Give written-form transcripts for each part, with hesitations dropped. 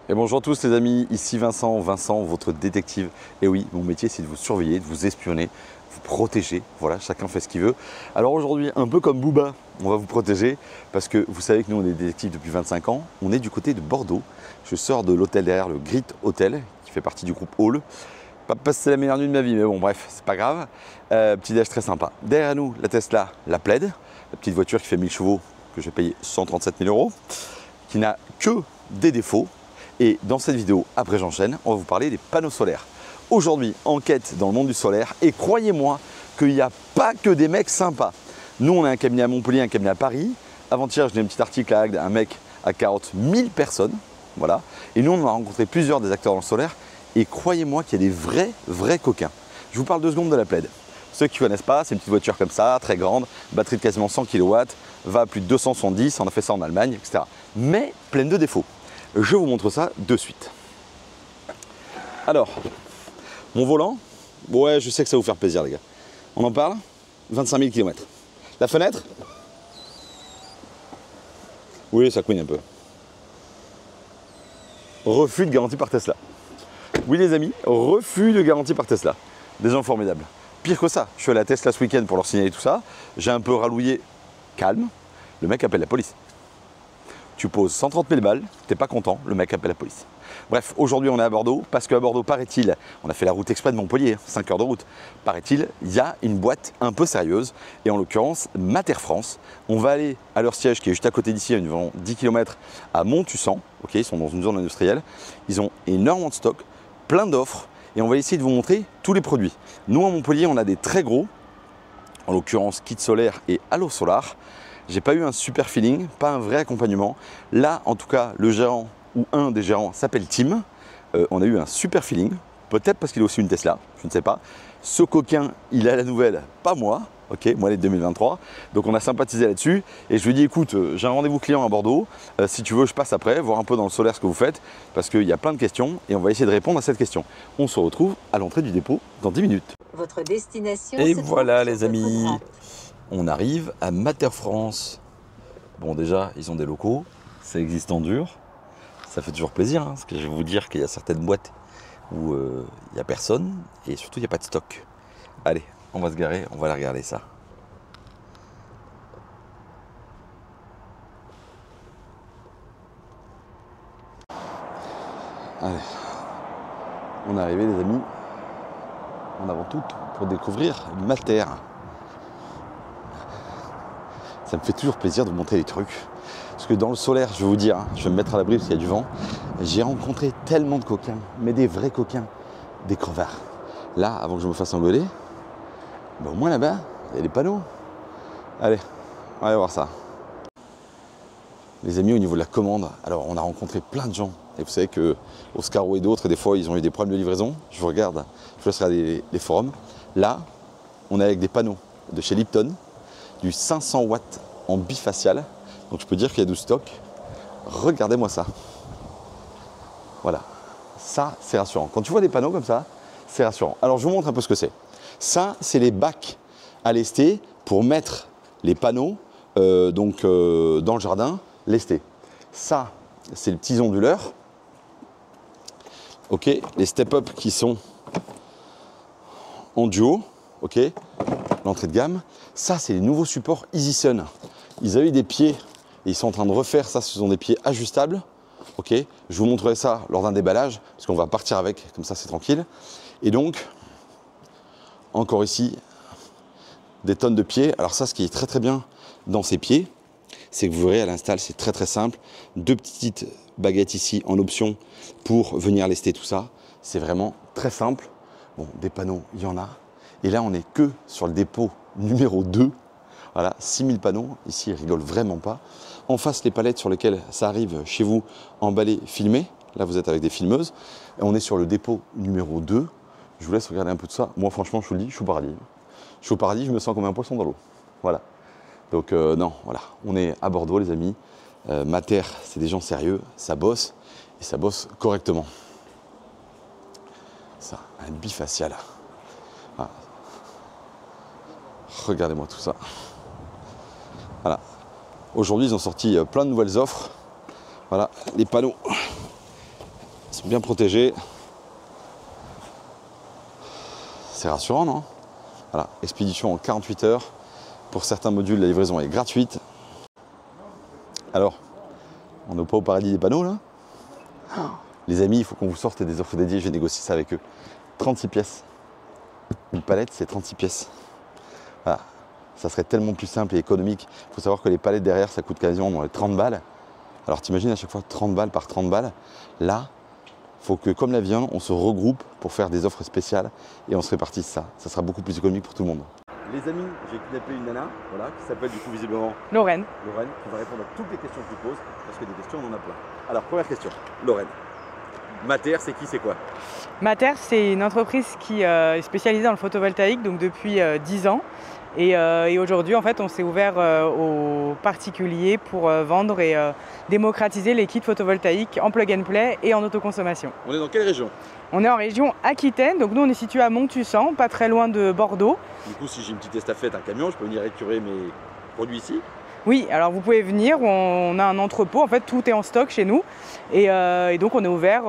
Et bonjour à tous les amis, ici Vincent, votre détective. Et oui, mon métier c'est de vous surveiller, de vous espionner, vous protéger. Voilà, chacun fait ce qu'il veut. Alors aujourd'hui, un peu comme Booba, on va vous protéger parce que vous savez que nous on est détectives depuis 25 ans. On est du côté de Bordeaux. Je sors de l'hôtel derrière, le Grit Hotel, qui fait partie du groupe Hall. Pas passer la meilleure nuit de ma vie, mais bon bref, c'est pas grave. Petit déj très sympa. Derrière nous, la Tesla, la Plaid, la petite voiture qui fait 1000 chevaux que j'ai payé 137 000 €, qui n'a que des défauts. Et dans cette vidéo, après j'enchaîne, on va vous parler des panneaux solaires. Aujourd'hui, enquête dans le monde du solaire, et croyez-moi qu'il n'y a pas que des mecs sympas. Nous, on a un cabinet à Montpellier, un cabinet à Paris. Avant-hier, j'ai un petit article à Agde, un mec à 40 000 personnes. Voilà. Et nous, on a rencontré plusieurs des acteurs dans le solaire. Et croyez-moi qu'il y a des vrais coquins. Je vous parle 2 secondes de la Plaid. Ceux qui ne connaissent pas, c'est une petite voiture comme ça, très grande, batterie de quasiment 100 kW, va à plus de 270, on a fait ça en Allemagne, etc. Mais pleine de défauts. Je vous montre ça de suite. Alors, mon volant, ouais, je sais que ça va vous faire plaisir les gars. On en parle, 25 000 km. La fenêtre, oui, ça couine un peu. Refus de garantie par Tesla. Oui les amis, refus de garantie par Tesla. Des gens formidables. Pire que ça, je suis allé à Tesla ce week-end pour leur signaler tout ça. J'ai un peu rallouillé, calme, le mec appelle la police. Tu poses 130 000 balles, t'es pas content, le mec appelle la police. Bref, aujourd'hui on est à Bordeaux, parce qu'à Bordeaux, paraît-il, on a fait la route exprès de Montpellier, 5 heures de route, paraît-il, il y a une boîte un peu sérieuse, et en l'occurrence, Mater France. On va aller à leur siège qui est juste à côté d'ici, à environ 10 km, à Montussan, ok, ils sont dans une zone industrielle, ils ont énormément de stock, plein d'offres, et on va essayer de vous montrer tous les produits. Nous à Montpellier, on a des très gros, en l'occurrence Kit Solaire et Allo Solar. J'ai pas eu un super feeling, pas un vrai accompagnement. Là, en tout cas, le gérant ou un des gérants s'appelle Tim. On a eu un super feeling, peut-être parce qu'il a aussi une Tesla, je ne sais pas. Ce coquin, il a la nouvelle, pas moi. Ok, moi elle est de 2023. Donc on a sympathisé là-dessus. Et je lui ai dit, écoute, j'ai un rendez-vous client à Bordeaux. Si tu veux, je passe après, voir un peu dans le solaire ce que vous faites. Parce qu'il y a plein de questions et on va essayer de répondre à cette question. On se retrouve à l'entrée du dépôt dans 10 minutes. Votre destination. Et se voilà trouve les sur votre amis. droite. On arrive à Mater France. Bon déjà, ils ont des locaux, ça existe en dur. Ça fait toujours plaisir, hein, parce que je vais vous dire qu'il y a certaines boîtes où il n'y a personne et surtout il n'y a pas de stock. Allez, on va se garer, on va aller regarder ça. Allez, on est arrivé les amis, en avant tout pour découvrir Mater. Ça me fait toujours plaisir de vous montrer les trucs. Parce que dans le solaire, je vais vous dire, hein, je vais me mettre à l'abri parce qu'il y a du vent. J'ai rencontré tellement de coquins, mais des vrais coquins, des crevards. Là, avant que je me fasse engueuler, ben au moins là-bas, il y a des panneaux. Allez, on va aller voir ça. Les amis, au niveau de la commande, alors on a rencontré plein de gens. Et vous savez que Oscaro et d'autres, des fois, ils ont eu des problèmes de livraison. Je vous regarde, je vous laisse regarder les forums. Là, on est avec des panneaux de chez Lipton, du 500 watts en bifacial. Donc je peux dire qu'il y a du stock. Regardez-moi ça. Voilà. Ça, c'est rassurant. Quand tu vois des panneaux comme ça, c'est rassurant. Alors je vous montre un peu ce que c'est. Ça, c'est les bacs à lester pour mettre les panneaux dans le jardin, lestés. Ça, c'est les petits onduleurs. Ok, les step-up qui sont en duo. Ok, l'entrée de gamme. Ça, c'est les nouveaux supports EasySun. Ils avaient des pieds et ils sont en train de refaire ça. Ce sont des pieds ajustables. Ok, je vous montrerai ça lors d'un déballage parce qu'on va partir avec, comme ça c'est tranquille. Et donc, encore ici, des tonnes de pieds. Alors ça, ce qui est très bien dans ces pieds, c'est que vous verrez à l'install, c'est très simple. 2 petites baguettes ici en option pour venir lester tout ça. C'est vraiment très simple. Bon, des panneaux, il y en a. Et là, on n'est que sur le dépôt numéro 2. Voilà, 6000 panneaux. Ici, ils rigolent vraiment pas. En face, les palettes sur lesquelles ça arrive chez vous, emballées, filmées. Là, vous êtes avec des filmeuses. Et on est sur le dépôt numéro 2. Je vous laisse regarder un peu de ça. Moi, franchement, je vous le dis, je suis au paradis. Je suis au paradis, je me sens comme un poisson dans l'eau. Voilà. Donc, non, voilà. On est à Bordeaux, les amis. Mater, c'est des gens sérieux. Ça bosse. Et ça bosse correctement. Ça, un bifacial. Voilà. Regardez-moi tout ça. Voilà. Aujourd'hui, ils ont sorti plein de nouvelles offres. Voilà, les panneaux Ils sont bien protégés. C'est rassurant, non? Voilà, expédition en 48 heures. Pour certains modules, la livraison est gratuite. Alors, on n'est pas au paradis des panneaux là? Les amis, il faut qu'on vous sorte des offres dédiées, je vais négocier ça avec eux. 36 pièces. Une palette, c'est 36 pièces. Voilà. Ça serait tellement plus simple et économique. Il faut savoir que les palettes derrière, ça coûte quasiment dans les 30 balles. Alors t'imagines à chaque fois 30 balles par 30 balles. Là, il faut que, comme l'avion, on se regroupe pour faire des offres spéciales et on se répartisse ça. Ça sera beaucoup plus économique pour tout le monde. Les amis, j'ai kidnappé une nana, voilà, qui s'appelle du coup visiblement Lorraine. Lorraine, qui va répondre à toutes les questions que tu poses, parce que des questions, on en a plein. Alors, première question, Lorraine. Mater, c'est qui, c'est quoi? Mater, c'est une entreprise qui est spécialisée dans le photovoltaïque donc depuis 10 ans. Et aujourd'hui, en fait, on s'est ouvert aux particuliers pour vendre et démocratiser les kits photovoltaïques en plug and play et en autoconsommation. On est dans quelle région? On est en région Aquitaine, donc nous on est situé à Montussan, pas très loin de Bordeaux. Du coup, si j'ai une petite estafette, un camion, je peux venir récupérer mes produits ici? Oui, alors vous pouvez venir, on a un entrepôt, en fait tout est en stock chez nous. Et donc on est ouvert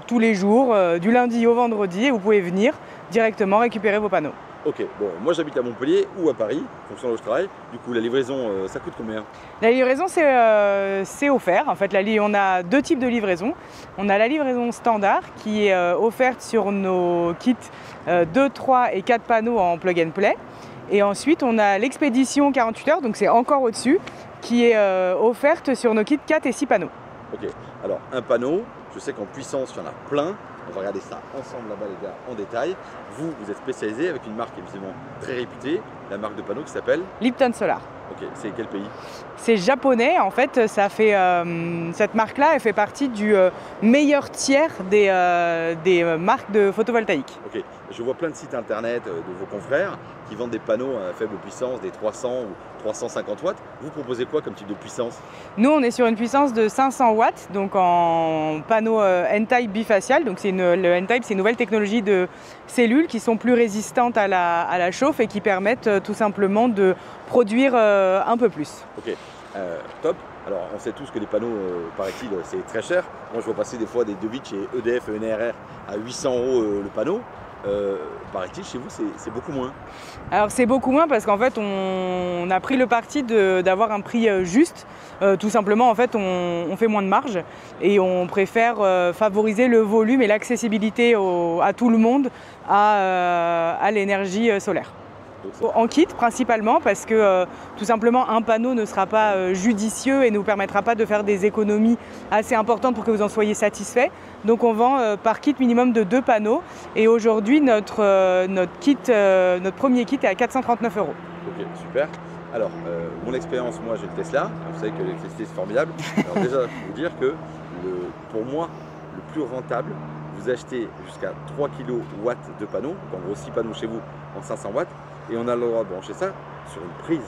tous les jours, du lundi au vendredi, et vous pouvez venir directement récupérer vos panneaux. Ok, bon, moi j'habite à Montpellier ou à Paris, en fonction de là où je travaille. Du coup, la livraison, ça coûte combien? La livraison, c'est offert. En fait, on a deux types de livraison. On a la livraison standard qui est offerte sur nos kits 2, 3 et 4 panneaux en plug and play. Et ensuite, on a l'expédition 48 heures, donc c'est encore au-dessus, qui est offerte sur nos kits 4 et 6 panneaux. Ok, alors un panneau, je sais qu'en puissance, il y en a plein. On va regarder ça ensemble là-bas les gars en détail. Vous, vous êtes spécialisé avec une marque évidemment très réputée, la marque de panneaux qui s'appelle Lipton Solar. Ok, c'est quel pays? C'est japonais, en fait, ça fait, cette marque-là, elle fait partie du meilleur tiers des marques de photovoltaïque. Ok, je vois plein de sites internet de vos confrères qui vendent des panneaux à faible puissance, des 300 ou 350 watts. Vous proposez quoi comme type de puissance? Nous, on est sur une puissance de 500 watts, donc en panneau N-Type bifacial. Donc le N-Type, c'est une nouvelle technologie de cellules qui sont plus résistantes à la chauffe et qui permettent tout simplement de produire un peu plus. Ok, top. Alors on sait tous que les panneaux, paraît-il, c'est très cher. Moi je vois passer des fois des devis chez EDF et NRR à 800 € le panneau. Paraît-il, chez vous, c'est beaucoup moins. Alors c'est beaucoup moins parce qu'en fait on a pris le parti d'avoir un prix juste. Tout simplement en fait on fait moins de marge et on préfère favoriser le volume et l'accessibilité à tout le monde à l'énergie solaire. En kit principalement parce que tout simplement un panneau ne sera pas judicieux et ne vous permettra pas de faire des économies assez importantes pour que vous en soyez satisfait. Donc on vend par kit minimum de 2 panneaux et aujourd'hui notre premier kit est à 439 €. Ok, super. Alors mon expérience, moi j'ai le Tesla, vous savez que l'électricité c'est formidable. Alors déjà, je peux vous dire que pour moi le plus rentable, vous achetez jusqu'à 3 kW de panneaux, donc en gros 6 panneaux chez vous en 500 watts. Et on a le droit de brancher ça sur une prise.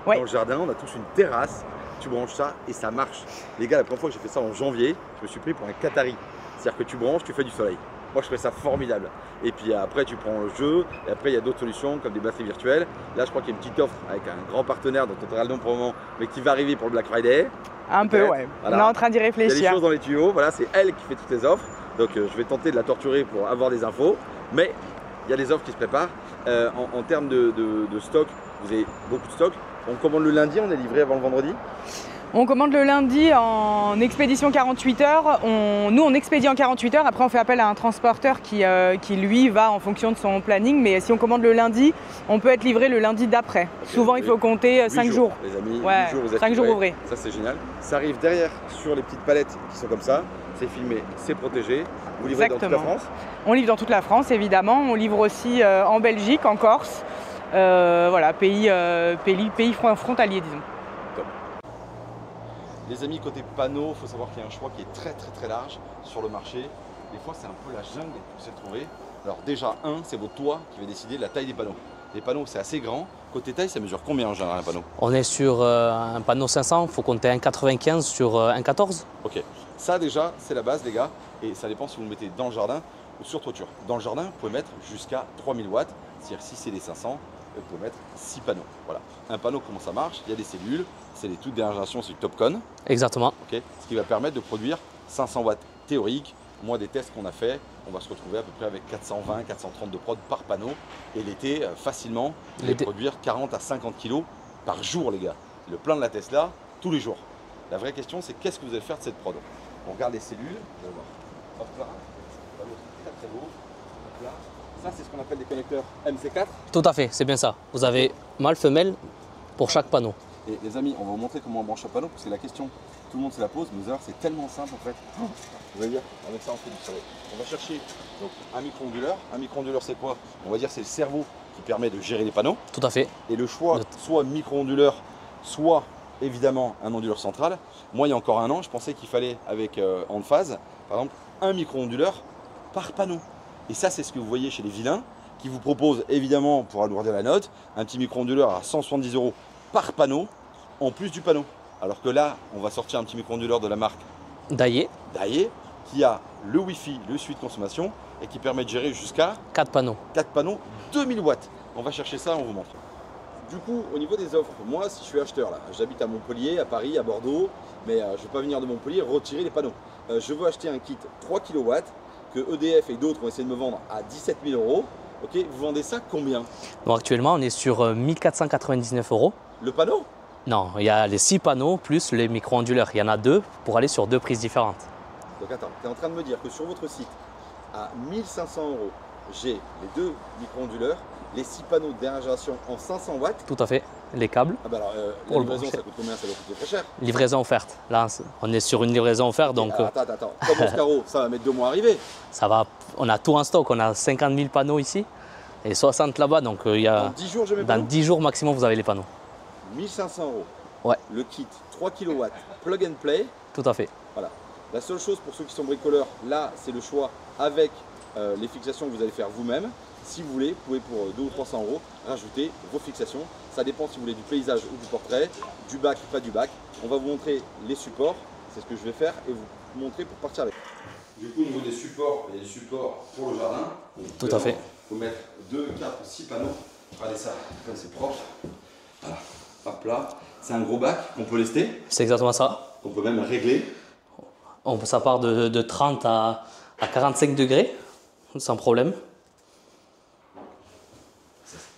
Ouais. Dans le jardin, on a tous une terrasse, tu branches ça et ça marche. Les gars, la première fois que j'ai fait ça en janvier, je me suis pris pour un Qatari. C'est-à-dire que tu branches, tu fais du soleil. Moi, je fais ça formidable. Et puis après, tu prends le jeu. Et après, il y a d'autres solutions comme des batteries virtuelles. Là, je crois qu'il y a une petite offre avec un grand partenaire dont on donnera le nom pour le moment, mais qui va arriver pour le Black Friday. Un peu, ouais. Voilà. On est en train d'y réfléchir. Il y a des choses dans les tuyaux. Voilà, c'est elle qui fait toutes les offres. Donc, je vais tenter de la torturer pour avoir des infos. Mais il y a des offres qui se préparent. En termes de stock, vous avez beaucoup de stock. On commande le lundi, on est livré avant le vendredi? On commande le lundi en expédition 48 heures. Nous, on expédie en 48 heures. Après, on fait appel à un transporteur qui lui, va en fonction de son planning. Mais si on commande le lundi, on peut être livré le lundi d'après. Okay, souvent, il faut compter 5 jours. Les amis, ouais, 8 jours, vous êtes 5 jours ouvrés. Ça, c'est génial. Ça arrive derrière sur les petites palettes qui sont comme ça. C'est filmé, c'est protégé. Vous livrez dans toute la France? On livre dans toute la France, évidemment. On livre aussi en Belgique, en Corse. Voilà, pays frontaliers, disons. Top. Les amis, côté panneau, il faut savoir qu'il y a un choix qui est très large sur le marché. Des fois, c'est un peu la jungle pour s'y retrouver. Alors déjà, c'est votre toit qui va décider de la taille des panneaux. Les panneaux, c'est assez grand. Côté taille, ça mesure combien en général un panneau? On est sur un panneau 500, il faut compter 1,95 sur 1,14. Ok, ça déjà, c'est la base les gars. Et ça dépend si vous le mettez dans le jardin ou sur toiture. Dans le jardin, vous pouvez mettre jusqu'à 3000 watts. C'est-à-dire si c'est des 500, vous pouvez mettre 6 panneaux. Voilà. Un panneau, comment ça marche? Il y a des cellules. C'est les toutes dernières générations, c'est du Topcon. Exactement. Okay. Ce qui va permettre de produire 500 watts théoriques, moi, des tests qu'on a fait, on va se retrouver à peu près avec 420, 430 de prod par panneau. Et l'été, facilement, vous allez produire 40 à 50 kg par jour, les gars. Le plein de la Tesla, tous les jours. La vraie question, c'est qu'est-ce que vous allez faire de cette prod? On regarde les cellules, vous allez voir. Hop là, très très beau. Hop là. Ça, c'est ce qu'on appelle des connecteurs MC4. Tout à fait, c'est bien ça. Vous avez mâle, femelle pour chaque panneau. Et les amis, on va vous montrer comment on branche un panneau, parce que la question, tout le monde se la pose, mais vous allez voir, c'est tellement simple en fait. Vous allez dire, avec ça on fait du soleil. On va chercher donc, un micro-onduleur. Un micro-onduleur, c'est quoi? On va dire c'est le cerveau qui permet de gérer les panneaux. Tout à fait. Et le choix, soit micro-onduleur, soit évidemment un onduleur central. Moi, il y a encore un an, je pensais qu'il fallait avec en phase, par exemple, un micro-onduleur par panneau. Et ça, c'est ce que vous voyez chez les vilains, qui vous proposent évidemment, pour alourdir la note, un petit micro-onduleur à 170 € par panneau, en plus du panneau. Alors que là, on va sortir un petit micro-onduleur de la marque Daillé, qui a le Wi-Fi, le suivi de consommation et qui permet de gérer jusqu'à 4 panneaux. 4 panneaux, 2000 watts. On va chercher ça, on vous montre. Du coup, au niveau des offres, moi, si je suis acheteur, là, j'habite à Montpellier, à Paris, à Bordeaux, mais je ne vais pas venir de Montpellier retirer les panneaux. Je veux acheter un kit 3 kW que EDF et d'autres ont essayé de me vendre à 17 000 €. Ok, vous vendez ça combien? Donc actuellement, on est sur 1499 €. Le panneau? Non, il y a les 6 panneaux plus les micro-onduleurs. Il y en a 2 pour aller sur 2 prises différentes. Donc attends, tu es en train de me dire que sur votre site, à 1500 €, j'ai les 2 micro-onduleurs, les 6 panneaux de dernière génération en 500 watts. Tout à fait. Les câbles. Ah bah alors, la livraison, ça coûte combien? Ça doit coûter très cher. Livraison offerte. Là, on est sur une livraison offerte. Donc, attends. Comme Oscaro, ça va mettre 2 mois à arriver. Ça va. On a tout en stock. On a 50 000 panneaux ici et 60 là-bas. Donc, il y a, dans 10 jours, j'ai mes dans panneaux. 10 jours maximum, vous avez les panneaux. 1500 €. Ouais. Le kit 3 kW, plug and play. Tout à fait. Voilà. La seule chose pour ceux qui sont bricoleurs, là, c'est le choix avec les fixations que vous allez faire vous-même. Si vous voulez, vous pouvez pour 200 ou 300 € rajouter vos fixations. Ça dépend si vous voulez du paysage ou du portrait, du bac ou pas du bac. On va vous montrer les supports, c'est ce que je vais faire, et vous montrer pour partir avec. Du coup, au niveau des supports, il y a des supports pour le jardin. Tout à fait. Il faut mettre 2, 4, 6 panneaux. Regardez ça, comme c'est propre. Voilà, hop là. C'est un gros bac qu'on peut lester. C'est exactement ça. On peut même régler. Ça part de 30 à 45 degrés, sans problème.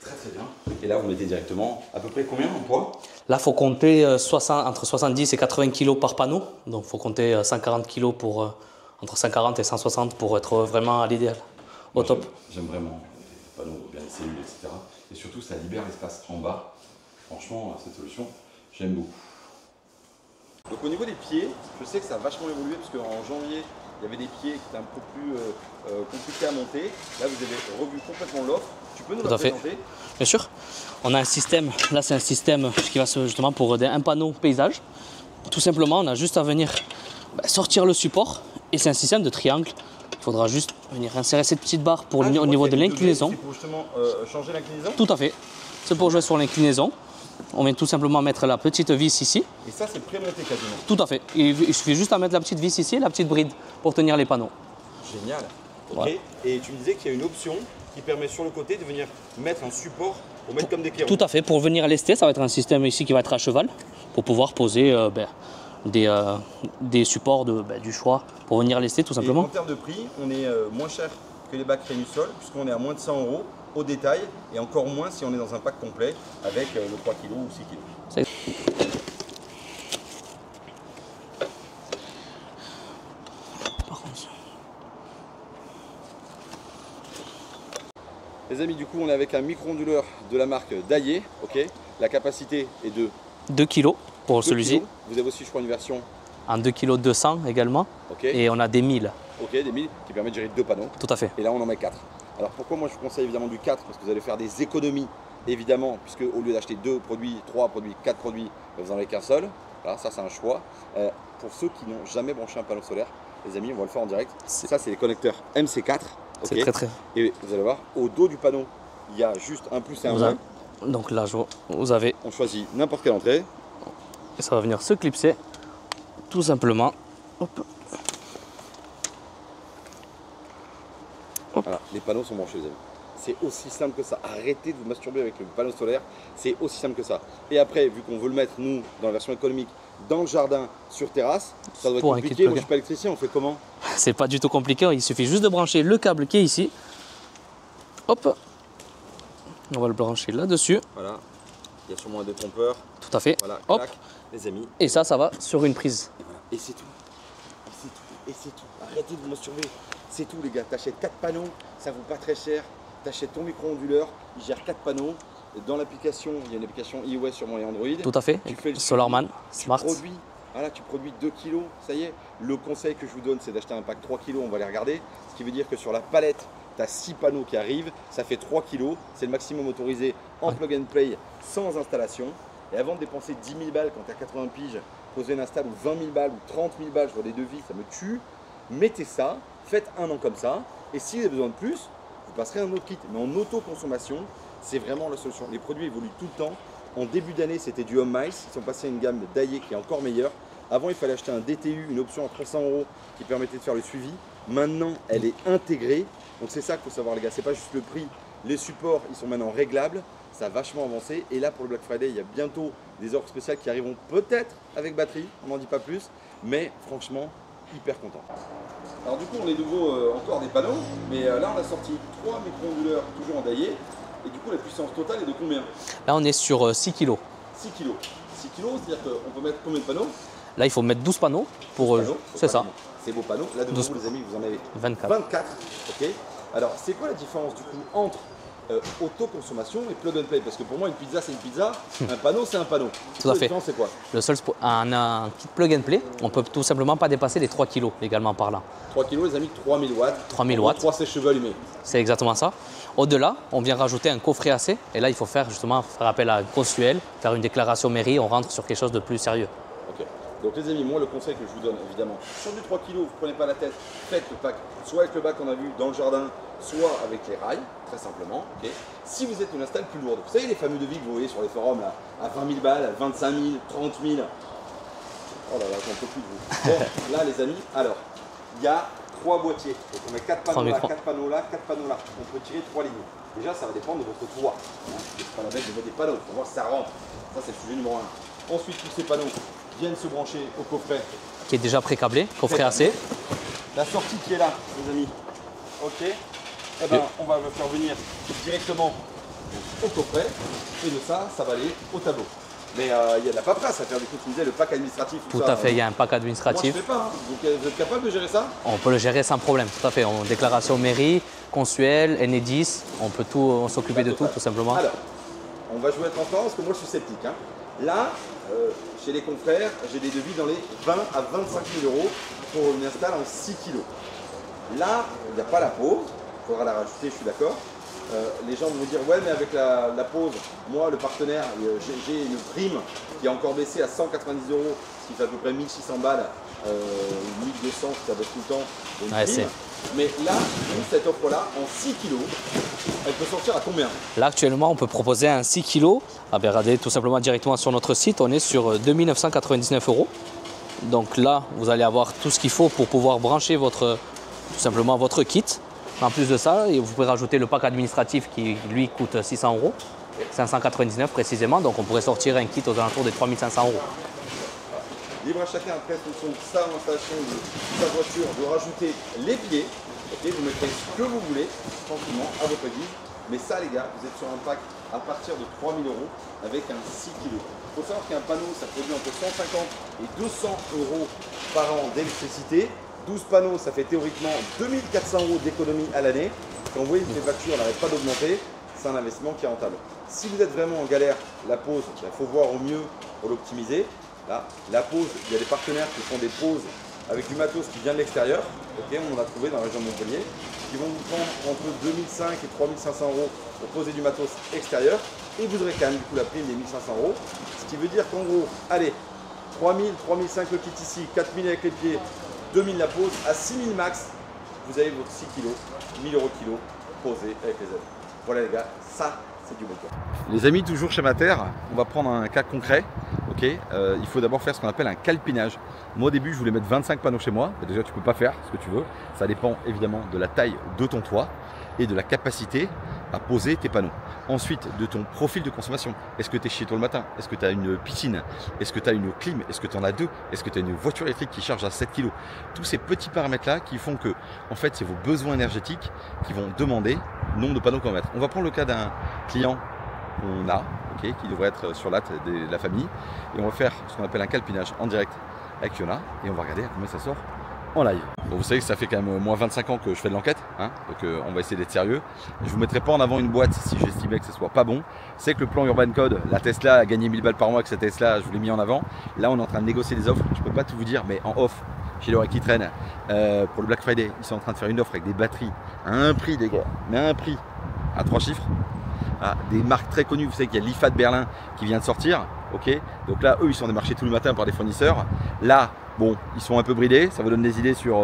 Très très bien. Et là, vous mettez directement à peu près combien en poids? Là, il faut compter entre 70 et 80 kg par panneau. Donc, il faut compter 140 kg pour entre 140 et 160 pour être vraiment à l'idéal, au top. J'aime vraiment les panneaux, bien les cellules, etc. Et surtout, ça libère l'espace en bas. Franchement, cette solution, j'aime beaucoup. Donc au niveau des pieds, je sais que ça a vachement évolué parce qu'en janvier, il y avait des pieds qui étaient un peu plus compliqués à monter. Là, vous avez revu complètement l'offre. Tu peux nous la présenter? Bien sûr. On a un système, là c'est un système qui va justement pour un panneau paysage. Tout simplement, on a juste à venir sortir le support et c'est un système de triangle. Il faudra juste venir insérer cette petite barre pour au niveau de l'inclinaison. C'est pour justement changer l'inclinaison? Tout à fait. C'est pour jouer sur l'inclinaison. On vient tout simplement mettre la petite vis ici. Et ça, c'est pré-monté quasiment? Tout à fait. Il suffit juste à mettre la petite vis ici et la petite bride pour tenir les panneaux. Génial. Ok. Ouais. Et tu me disais qu'il y a une option qui permet sur le côté de venir mettre un support pour mettre comme des clés. Tout à fait. Pour venir lester, ça va être un système ici qui va être à cheval pour pouvoir poser des supports du choix pour venir lester tout simplement. Et en termes de prix, on est moins cher que les bacs Rénusol puisqu'on est à moins de 100 € au détail et encore moins si on est dans un pack complet avec le 3 kg ou 6 kg. Les amis, du coup, on est avec un micro-onduleur de la marque Daillé. Okay. La capacité est de 2 kg pour celui-ci. Vous avez aussi, je crois, une version en 2 kg 200 également. Okay. Et on a des 1000. Ok, des 1000 qui permettent de gérer 2 panneaux. Tout à fait. Et là, on en met 4. Alors pourquoi moi je vous conseille évidemment du 4? Parce que vous allez faire des économies, évidemment, puisque au lieu d'acheter 2 produits, 3 produits, 4 produits, vous n'en avez qu'un seul. Voilà, ça c'est un choix. Pour ceux qui n'ont jamais branché un panneau solaire, les amis, on va le faire en direct. Ça, c'est les connecteurs MC4. C'est très. Et vous allez voir, au dos du panneau, il y a juste un plus et un moins. Donc là, vous avez. On choisit n'importe quelle entrée. Et ça va venir se clipser, tout simplement. Hop. Voilà, les panneaux sont branchés, les amis. C'est aussi simple que ça. Arrêtez de vous masturber avec le panneau solaire. C'est aussi simple que ça. Et après, vu qu'on veut le mettre, nous, dans la version économique, dans le jardin, sur terrasse, ça doit être compliqué. Moi, je ne suis pas électricien, on fait comment? C'est pas du tout compliqué, il suffit juste de brancher le câble qui est ici. Hop, on va le brancher là-dessus. Voilà, il y a sûrement un détrompeur. Tout à fait. Voilà, hop. clac, les amis. Et ça va sur une prise. Et voilà, et c'est tout. Et c'est tout. Et c'est tout. Arrêtez de vous masturber. C'est tout les gars. T'achètes 4 panneaux, ça vaut pas très cher. T'achètes ton micro-onduleur, il gère 4 panneaux. Dans l'application, il y a une application iOS sûrement et Android. Tout à fait. Tu fais le Solarman, Smart. Tu produis 2 kg, ça y est. Le conseil que je vous donne, c'est d'acheter un pack 3 kg, on va les regarder. Ce qui veut dire que sur la palette, tu as 6 panneaux qui arrivent, ça fait 3 kg. C'est le maximum autorisé en plug and play sans installation. Et avant de dépenser 10 000 balles quand tu as 80 piges, poser une install ou 20 000 balles ou 30 000 balles, je vois des devis, ça me tue. Mettez ça, faites un an comme ça. Et si vous avez besoin de plus, vous passerez un autre kit. Mais en autoconsommation, c'est vraiment la solution. Les produits évoluent tout le temps. En début d'année, c'était du Home Mice. Ils sont passés à une gamme d'Aie qui est encore meilleure. Avant, il fallait acheter un DTU, une option à 300 € qui permettait de faire le suivi. Maintenant, elle est intégrée. Donc c'est ça qu'il faut savoir les gars. C'est pas juste le prix. Les supports, ils sont maintenant réglables. Ça a vachement avancé. Et là, pour le Black Friday, il y a bientôt des offres spéciales qui arriveront peut-être avec batterie. On n'en dit pas plus. Mais franchement, hyper content. Alors du coup, on est nouveau encore des panneaux. Mais là, on a sorti 3 micro-onduleurs toujours en Daillé. Et du coup, la puissance totale est de combien? Là, on est sur 6 kg. 6 kg. 6 kg, c'est-à-dire qu'on peut mettre combien de panneaux? Là, il faut mettre 12 panneaux pour. C'est ça. C'est beaux panneaux. Là, devant vous, les amis, vous en avez 24. 24. Ok. Alors, c'est quoi la différence du coup entre autoconsommation et plug and play? Parce que pour moi, une pizza, c'est une pizza. Un panneau, c'est un panneau. Tout à fait. La différence, c'est quoi? Le seul, un kit plug and play, on peut tout simplement pas dépasser les 3 kg légalement parlant. 3 kg, les amis, 3000 watts. 3000 watts. 3 sèche-cheveux allumés. C'est exactement ça. Au-delà, on vient rajouter un coffret AC. Et là, il faut faire appel à un consuel, faire une déclaration mairie. On rentre sur quelque chose de plus sérieux. Ok. Donc les amis, moi le conseil que je vous donne évidemment, sur du 3 kg, vous ne prenez pas la tête, faites le pack soit avec le bac qu'on a vu dans le jardin, soit avec les rails, très simplement. Okay. Si vous êtes une install plus lourde, vous savez les fameux devis que vous voyez sur les forums là, à 20 000 balles, à 25 000, 30 000. Oh là là, j'en peux plus de vous. Bon, là les amis, alors, il y a 3 boîtiers. Donc on met 4 panneaux là, 4 panneaux là, 4 panneaux là. On peut tirer 3 lignes. Déjà, ça va dépendre de votre toit. C'est pas la bête de mettre des panneaux, pour voir si ça rentre. Ça, c'est le sujet numéro 1. Ensuite, tous ces panneaux viennent se brancher au coffret. Qui est déjà pré-câblé, coffret AC. La sortie qui est là, les amis. Ok. Eh ben, on va le faire venir directement au coffret. Et de ça, ça va aller au tableau. Mais il y a de la paperasse à faire, du coup, tu me disais, le pack administratif. Tout à fait, il y a un pack administratif. Moi, je ne fais pas. Hein. Donc, vous êtes capable de gérer ça? On peut le gérer sans problème, tout à fait. En déclaration mairie, consuel, Enedis, on peut tout s'occuper de tout simplement. Alors, on va jouer à transparent parce que moi, je suis sceptique. Hein. Là, chez les confrères, j'ai des devis dans les 20 à 25 000 € pour une install en 6 kg. Là, il n'y a pas la pause, il faudra la rajouter, je suis d'accord. Les gens vont vous dire, ouais, mais avec la pause, moi, le partenaire, j'ai une prime qui a encore baissé à 190 €, ce qui fait à peu près 1600 balles, 1200 si ça baisse tout le temps. Ouais, mais là, cette offre-là, en 6 kg, elle peut sortir à combien? Là, actuellement, on peut proposer un 6 kg. Regardez tout simplement directement sur notre site. On est sur 2 999 €. Donc là, vous allez avoir tout ce qu'il faut pour pouvoir brancher tout simplement votre kit. En plus de ça, vous pouvez rajouter le pack administratif qui, lui, coûte 600 €. 599 précisément. Donc on pourrait sortir un kit aux alentours des 3 500 €. Libre à chacun après, en fonction de sa installation, de sa voiture, de rajouter les pieds. Okay, vous mettrez ce que vous voulez, tranquillement, à votre guise. Mais ça, les gars, vous êtes sur un pack à partir de 3 000 € avec un 6 kg. Il faut savoir qu'un panneau, ça produit entre 150 et 200 € par an d'électricité. 12 panneaux, ça fait théoriquement 2 400 € d'économie à l'année. Quand vous voyez que les factures n'arrêtent pas d'augmenter, c'est un investissement qui est rentable. Si vous êtes vraiment en galère, la pause, il faut voir au mieux pour l'optimiser. Là, la pause, il y a des partenaires qui font des pauses avec du matos qui vient de l'extérieur. Okay, on en a trouvé dans la région de Montpellier. Qui vont vous prendre entre 2500 et 3500 € pour poser du matos extérieur. Et vous aurez quand même du coup la prime des 1500 €. Ce qui veut dire qu'en gros, allez, 3000, 3500 le kit ici, 4000 avec les pieds, 2000 la pause, à 6000 max, vous avez votre 6 kg, 1000 € kilo posé avec les ailes. Voilà les gars, ça c'est du bon temps. Les amis, toujours chez Mater, on va prendre un cas concret. Okay, il faut d'abord faire ce qu'on appelle un calpinage. Moi au début je voulais mettre 25 panneaux chez moi, mais déjà tu peux pas faire ce que tu veux. Ça dépend évidemment de la taille de ton toit et de la capacité à poser tes panneaux. Ensuite, de ton profil de consommation. Est-ce que tu es chez toi le matin? Est-ce que tu as une piscine? Est-ce que tu as une clim? Est-ce que tu en as deux? Est-ce que tu as une voiture électrique qui charge à 7 kg? Tous ces petits paramètres-là qui font que, en fait, c'est vos besoins énergétiques qui vont demander le nombre de panneaux qu'on va mettre. On va prendre le cas d'un client qu'on a, okay, qui devrait être sur l'AT de la famille. Et on va faire ce qu'on appelle un calpinage en direct avec Fiona. Et on va regarder à combien ça sort en live. Bon, vous savez que ça fait quand même moins 25 ans que je fais de l'enquête, hein, donc on va essayer d'être sérieux. Je ne vous mettrai pas en avant une boîte si j'estimais que ce soit pas bon. C'est que le plan Urban Code, la Tesla a gagné 1000 balles par mois avec cette Tesla, je vous l'ai mis en avant. Là, on est en train de négocier des offres. Je ne peux pas tout vous dire, mais en off, chez l'oreille qui traîne, pour le Black Friday, ils sont en train de faire une offre avec des batteries à un prix, les gars, mais à un prix à 3 chiffres. Ah, des marques très connues, vous savez qu'il y a l'IFA de Berlin qui vient de sortir, ok. Donc là, eux, ils sont démarchés tous les matins par des fournisseurs. Là, bon, ils sont un peu bridés, ça vous donne des idées sur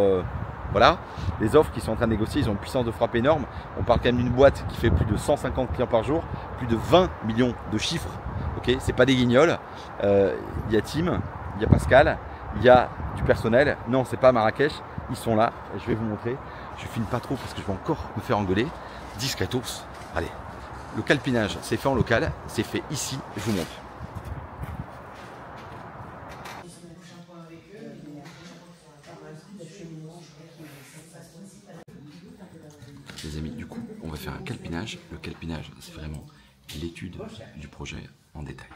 voilà, les offres qu'ils sont en train de négocier. Ils ont une puissance de frappe énorme. On parle quand même d'une boîte qui fait plus de 150 clients par jour, plus de 20 millions de chiffres, ok. C'est pas des guignols. Il y a Tim, il y a Pascal, il y a du personnel. Non, c'est pas Marrakech, ils sont là. Je vais vous montrer. Je filme pas trop parce que je vais encore me faire engueuler. Discretos, allez. Le calpinage, c'est fait en local, c'est fait ici, je vous montre. Les amis, du coup, on va faire un calpinage. Le calpinage, c'est vraiment l'étude du projet en détail.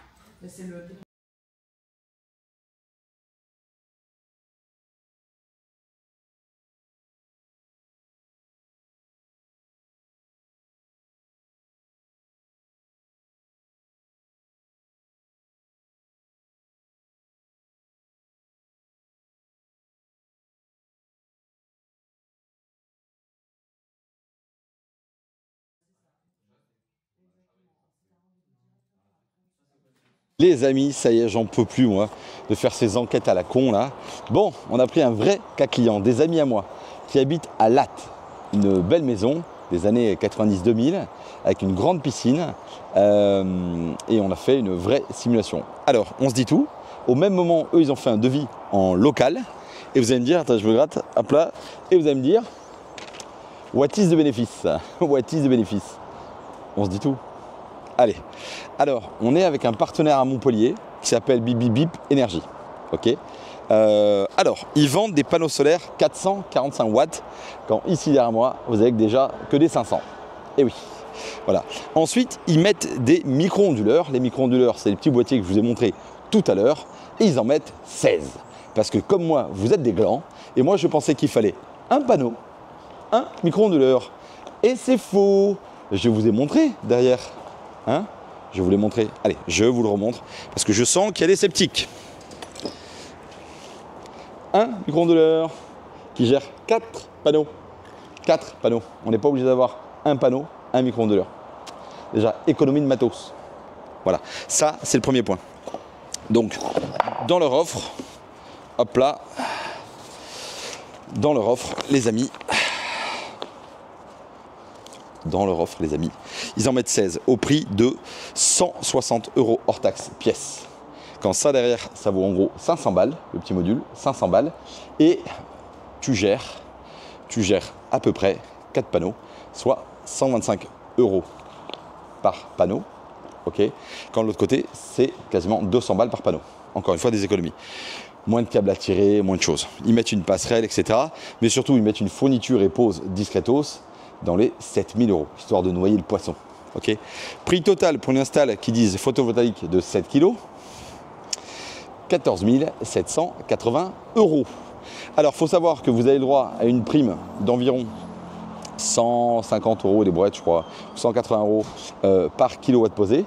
Les amis, ça y est, j'en peux plus moi de faire ces enquêtes à la con là. Bon, on a pris un vrai cas client, des amis à moi qui habitent à Latte, une belle maison des années 90-2000 avec une grande piscine et on a fait une vraie simulation. Alors, on se dit tout. Au même moment, eux, ils ont fait un devis en local et vous allez me dire, attends, je me gratte, hop là, et vous allez me dire, what is the bénéfice? What is the bénéfice? On se dit tout. Allez, alors on est avec un partenaire à Montpellier qui s'appelle Bip Bip Bip Énergie. Ok. Alors, ils vendent des panneaux solaires 445 watts, quand ici derrière moi, vous avez déjà que des 500. Et oui, voilà. Ensuite, ils mettent des micro-onduleurs. Les micro-onduleurs, c'est les petits boîtiers que je vous ai montrés tout à l'heure. Et ils en mettent 16. Parce que comme moi, vous êtes des glands. Et moi, je pensais qu'il fallait un panneau, un micro-onduleur. Et c'est faux. Je vous ai montré derrière. Hein, je vais vous les montrer. Allez, je vous le remontre parce que je sens qu'il y a des sceptiques. Un micro-onduleur qui gère 4 panneaux. 4 panneaux. On n'est pas obligé d'avoir un panneau, un micro-onduleur. Déjà, économie de matos. Voilà, ça c'est le premier point. Donc, dans leur offre, hop là, dans leur offre, les amis, ils en mettent 16 au prix de 160 € hors taxe pièce. Quand ça derrière, ça vaut en gros 500 balles, le petit module, 500 balles. Et tu gères à peu près 4 panneaux, soit 125 € par panneau. Okay. Quand de l'autre côté, c'est quasiment 200 balles par panneau. Encore une fois, des économies. Moins de câbles à tirer, moins de choses. Ils mettent une passerelle, etc. Mais surtout, ils mettent une fourniture et pose discretos dans les 7000 €, histoire de noyer le poisson. Okay. Prix total pour une install qui disent photovoltaïque de 7 kg, 14 780 €. Alors, il faut savoir que vous avez le droit à une prime d'environ 150 € des brouettes, je crois, 180 € par kilowatt posé.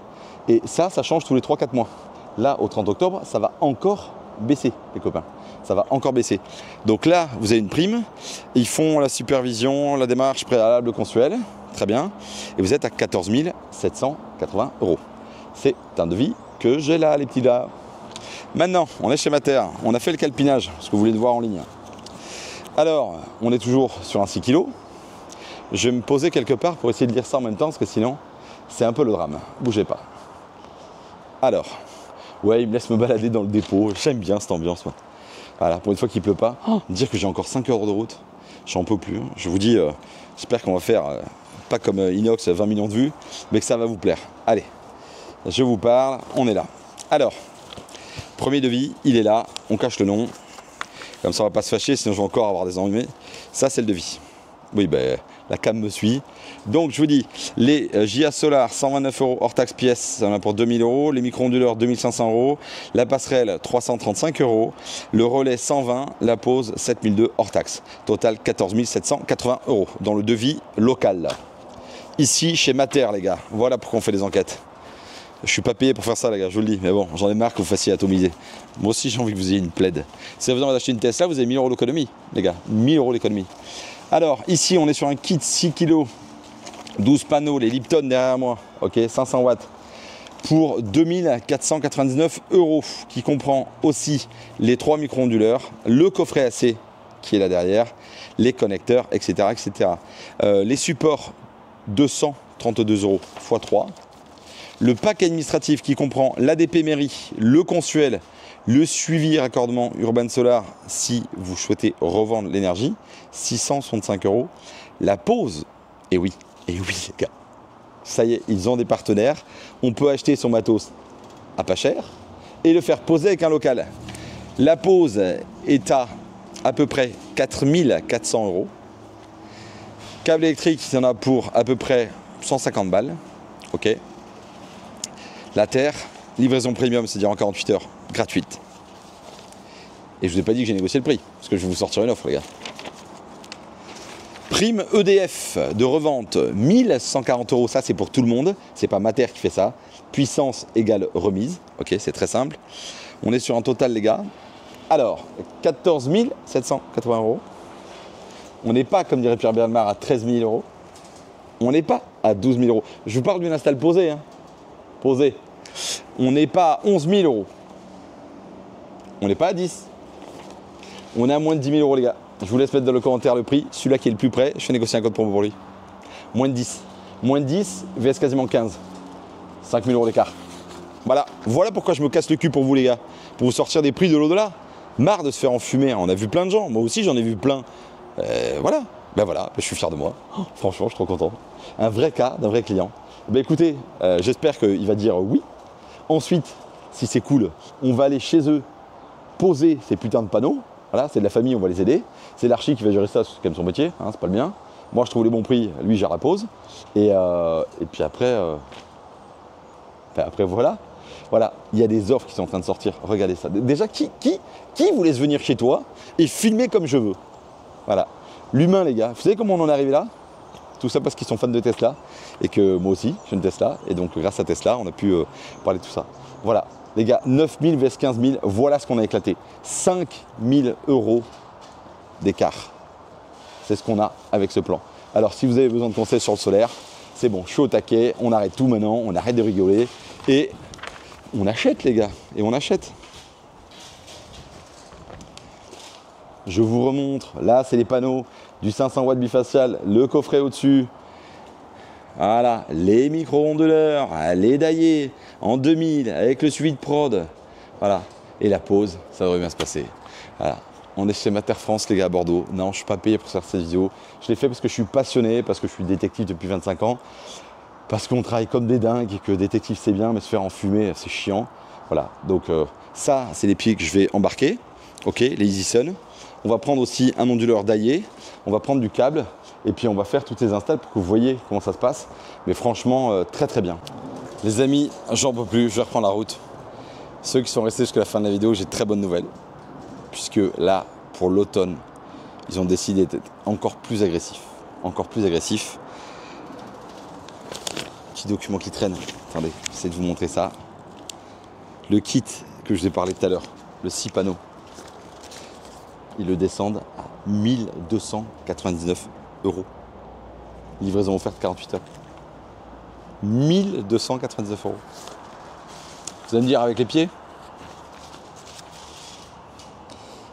Et ça change tous les 3-4 mois. Là, au 30 octobre, ça va encore baisser, les copains. Ça va encore baisser. Donc là, vous avez une prime. Ils font la supervision, la démarche préalable consuelle. Très bien. Et vous êtes à 14 780 €. C'est un devis que j'ai là, les petits gars. Maintenant, on est chez Mater. On a fait le calpinage, ce que vous voulez voir en ligne. Alors, on est toujours sur un 6 kg. Je vais me poser quelque part pour essayer de lire ça en même temps, parce que sinon, c'est un peu le drame. Bougez pas. Alors, ouais, il me laisse me balader dans le dépôt. J'aime bien cette ambiance, moi. Voilà, pour une fois qu'il pleut pas. Dire que j'ai encore 5 heures de route, j'en peux plus. Je vous dis, j'espère qu'on va faire pas comme Inox 20 millions de vues, mais que ça va vous plaire. Allez, je vous parle, on est là. Alors, premier devis, il est là, on cache le nom. Comme ça on va pas se fâcher, sinon je vais encore avoir des ennuis. Ça c'est le devis. Oui, ben la cam me suit. Donc je vous dis, les JA Solar 129 € hors taxe pièce, ça en a pour 2000 €. Les micro-onduleurs 2500 €. La passerelle 335 €. Le relais 120, la pause 7002 hors taxe. Total 14 780 € dans le devis local. Là. Ici chez Mater les gars, voilà pourquoi on fait des enquêtes. Je suis pas payé pour faire ça les gars, je vous le dis, mais bon, j'en ai marre que vous fassiez atomiser. Moi aussi j'ai envie que vous ayez une plaide. Si vous avez d'acheter une Tesla, vous avez 1000 € d'économie, les gars, 1000 € d'économie. Alors ici on est sur un kit 6 kg, 12 panneaux, les Lipton derrière moi, ok, 500 watts, pour 2499 €, qui comprend aussi les 3 micro-onduleurs, le coffret AC qui est là derrière, les connecteurs, etc. etc. Les supports 232 € x 3. Le pack administratif qui comprend l'ADP mairie, le consuel, le suivi raccordement Urban Solar si vous souhaitez revendre l'énergie, 665 €. La pause, et oui les gars, ça y est, ils ont des partenaires. On peut acheter son matos à pas cher et le faire poser avec un local. La pause est à peu près 4400 €. Câble électrique, il y en a pour à peu près 150 balles. Ok. La terre, livraison premium, c'est-à-dire en 48 heures, gratuite. Et je vous ai pas dit que j'ai négocié le prix, parce que je vais vous sortir une offre, les gars. Prime EDF de revente, 1140 €, ça c'est pour tout le monde, c'est pas Mater qui fait ça. Puissance égale remise, ok, c'est très simple. On est sur un total, les gars. Alors, 14 780 €. On n'est pas, comme dirait Pierre Bernard, à 13 000 €. On n'est pas à 12 000 €. Je vous parle d'une install posée, hein. Posé. On n'est pas à 11 000 €. On n'est pas à 10. On est à moins de 10 000 € les gars. Je vous laisse mettre dans le commentaire le prix. Celui-là qui est le plus près, je fais négocier un code promo pour lui. Moins de 10. Moins de 10, vs quasiment 15. 5 000 € d'écart. Voilà. Voilà pourquoi je me casse le cul pour vous les gars. Pour vous sortir des prix de l'au-delà. Marre de se faire enfumer. On a vu plein de gens. Moi aussi j'en ai vu plein. Voilà. Ben voilà, je suis fier de moi. Oh, franchement, je suis trop content. Un vrai cas d'un vrai client. Ben écoutez, j'espère qu'il va dire oui. Ensuite, si c'est cool, on va aller chez eux poser ces putains de panneaux. Voilà, c'est de la famille, on va les aider. C'est l'archi qui va gérer ça, c'est quand même son métier, hein, c'est pas le mien. Moi, je trouve les bons prix, lui, gère la pose. Et puis après, voilà. Voilà, il y a des offres qui sont en train de sortir. Regardez ça. Déjà, qui vous laisse venir chez toi et filmer comme je veux? Voilà. L'humain, les gars. Vous savez comment on en est arrivé là? Tout ça parce qu'ils sont fans de Tesla et que moi aussi, j'ai une Tesla. Et donc, grâce à Tesla, on a pu parler de tout ça. Voilà. Les gars, 9 000 vs 15 000, voilà ce qu'on a éclaté. 5 000 € d'écart. C'est ce qu'on a avec ce plan. Alors, si vous avez besoin de conseils sur le solaire, c'est bon, je suis au taquet, on arrête tout maintenant, on arrête de rigoler et on achète, les gars, et on achète. Je vous remontre, là, c'est les panneaux du 500 watts bifacial, le coffret au-dessus. Voilà, les micro-onduleurs, les daillés en 2000 avec le suivi de prod. Voilà, et la pause, ça devrait bien se passer. Voilà, on est chez Mater France, les gars, à Bordeaux. Non, je ne suis pas payé pour faire cette vidéo. Je l'ai fait parce que je suis passionné, parce que je suis détective depuis 25 ans, parce qu'on travaille comme des dingues et que détective c'est bien, mais se faire enfumer, c'est chiant. Voilà, donc ça, c'est les pieds que je vais embarquer. Ok, les EasySun. On va prendre aussi un onduleur daillé, on va prendre du câble. Et puis on va faire toutes ces installs pour que vous voyez comment ça se passe. Mais franchement, très très bien. Les amis, j'en peux plus, je vais reprendre la route. Ceux qui sont restés jusqu'à la fin de la vidéo, j'ai de très bonnes nouvelles. Puisque là, pour l'automne, ils ont décidé d'être encore plus agressifs. Encore plus agressifs. Petit document qui traîne. Attendez, j'essaie de vous montrer ça. Le kit que je vous ai parlé tout à l'heure, le 6 panneaux, ils le descendent à 1299 €. Livraison offerte 48 heures. 1299 €. Vous allez me dire avec les pieds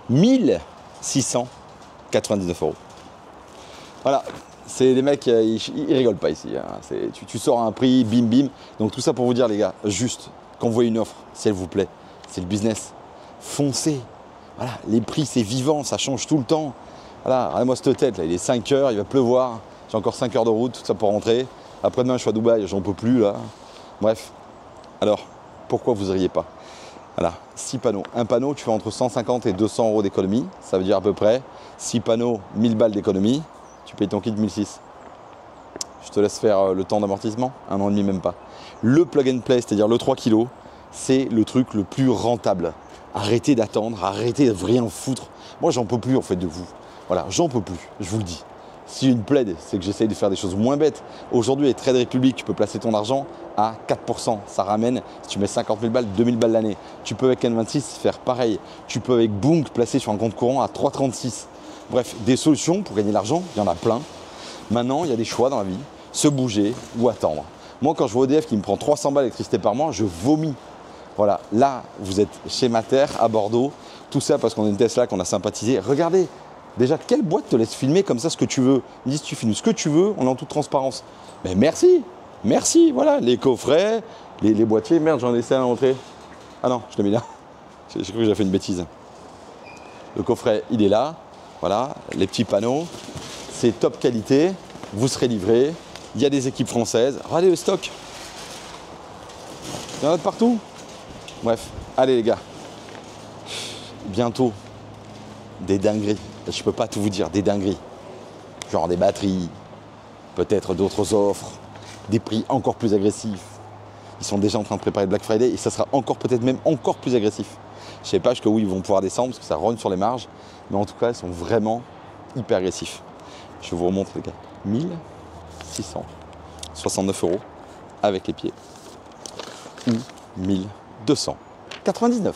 1699 €. Voilà, c'est les mecs, ils rigolent pas ici. Hein. Tu sors à un prix, bim bim. Donc tout ça pour vous dire les gars, juste quand vous voyez une offre, si elle vous plaît, c'est le business. Foncez. Voilà, les prix c'est vivant, ça change tout le temps. Voilà, regardez-moi cette tête là, il est 5 heures, il va pleuvoir. J'ai encore 5 heures de route, tout ça pour rentrer. Après-demain, je suis à Dubaï, j'en peux plus là. Bref, alors, pourquoi vous n'iriez pas? Voilà, 6 panneaux. Un panneau, tu fais entre 150 et 200 euros d'économie. Ça veut dire à peu près 6 panneaux, 1000 balles d'économie. Tu payes ton kit 1006. Je te laisse faire le temps d'amortissement, 1 an et demi même pas. Le plug and play, c'est-à-dire le 3 kg, c'est le truc le plus rentable. Arrêtez d'attendre, arrêtez de rien foutre. Moi, j'en peux plus en fait de vous. Voilà, j'en peux plus, je vous le dis. Si une plaide, c'est que j'essaye de faire des choses moins bêtes. Aujourd'hui, avec Trade Republic, tu peux placer ton argent à 4%. Ça ramène, si tu mets 50 000 balles, 2000 balles l'année. Tu peux avec N26 faire pareil. Tu peux avec Boonk placer sur un compte courant à 3,36. Bref, des solutions pour gagner de l'argent, il y en a plein. Maintenant, il y a des choix dans la vie. Se bouger ou attendre. Moi, quand je vois EDF qui me prend 300 balles d'électricité par mois, je vomis. Voilà, là, vous êtes chez Mater, à Bordeaux. Tout ça parce qu'on a une Tesla qu'on a sympathisé. Regardez, déjà, quelle boîte te laisse filmer comme ça ce que tu veux? Ils disent, tu filmes ce que tu veux, on est en toute transparence. Mais merci, merci, voilà, les coffrets, les boîtiers. Merde, j'en ai laissé un à l'entrée. Ah non, je l'ai mis là. J'ai cru que j'avais fait une bêtise. Le coffret, il est là. Voilà, les petits panneaux. C'est top qualité, vous serez livré. Il y a des équipes françaises. Regardez le stock. Il y en a de partout. Bref, allez les gars. Bientôt, des dingueries. Je peux pas tout vous dire, des dingueries. Genre des batteries, peut-être d'autres offres, des prix encore plus agressifs. Ils sont déjà en train de préparer le Black Friday et ça sera encore peut-être même encore plus agressif. Je sais pas jusqu'où ils vont pouvoir descendre parce que ça rogne sur les marges. Mais en tout cas, ils sont vraiment hyper agressifs. Je vous remontre les gars. 1669 € avec les pieds. Ou 1299.